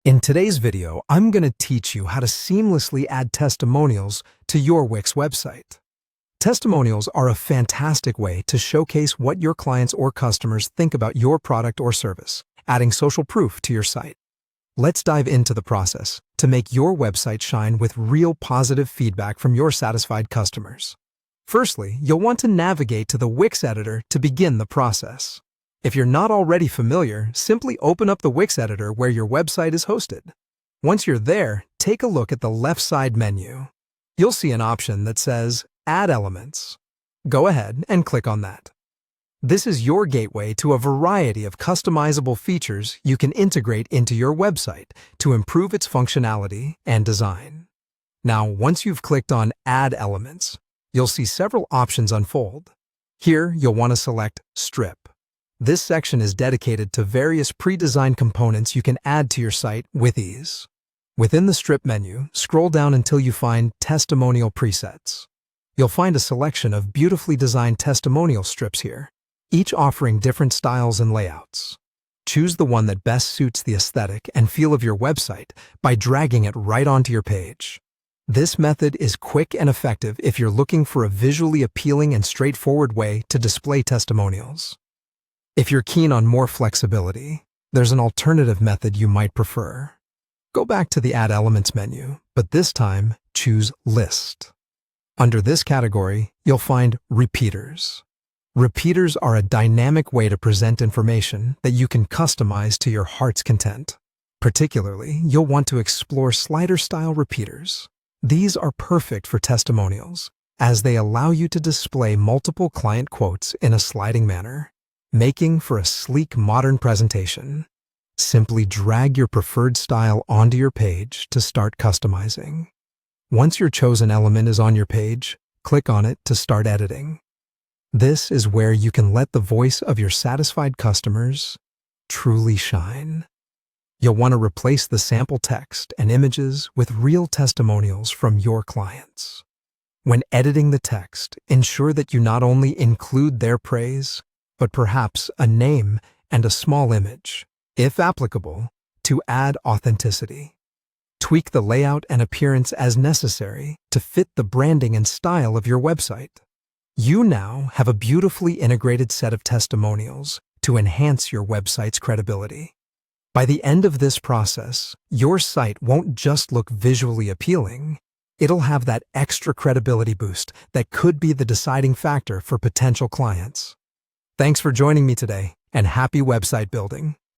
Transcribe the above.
In today's video, I'm going to teach you how to seamlessly add testimonials to your Wix website. Testimonials are a fantastic way to showcase what your clients or customers think about your product or service, adding social proof to your site. Let's dive into the process to make your website shine with real positive feedback from your satisfied customers. Firstly, you'll want to navigate to the Wix editor to begin the process. If you're not already familiar, simply open up the Wix editor where your website is hosted. Once you're there, take a look at the left side menu. You'll see an option that says Add Elements. Go ahead and click on that. This is your gateway to a variety of customizable features you can integrate into your website to improve its functionality and design. Now, once you've clicked on Add Elements, you'll see several options unfold. Here, you'll want to select Strip. This section is dedicated to various pre-designed components you can add to your site with ease. Within the Strip menu, scroll down until you find Testimonial Presets. You'll find a selection of beautifully designed testimonial strips here, each offering different styles and layouts. Choose the one that best suits the aesthetic and feel of your website by dragging it right onto your page. This method is quick and effective if you're looking for a visually appealing and straightforward way to display testimonials. If you're keen on more flexibility, there's an alternative method you might prefer. Go back to the Add Elements menu, but this time choose List. Under this category, you'll find Repeaters. Repeaters are a dynamic way to present information that you can customize to your heart's content. Particularly, you'll want to explore slider-style repeaters. These are perfect for testimonials, as they allow you to display multiple client quotes in a sliding manner, making for a sleek, modern presentation. Simply drag your preferred style onto your page to start customizing. Once your chosen element is on your page, click on it to start editing. This is where you can let the voice of your satisfied customers truly shine. You'll want to replace the sample text and images with real testimonials from your clients. When editing the text, ensure that you not only include their praise, but perhaps a name and a small image, if applicable, to add authenticity. Tweak the layout and appearance as necessary to fit the branding and style of your website. You now have a beautifully integrated set of testimonials to enhance your website's credibility. By the end of this process, your site won't just look visually appealing, it'll have that extra credibility boost that could be the deciding factor for potential clients. Thanks for joining me today, and happy website building.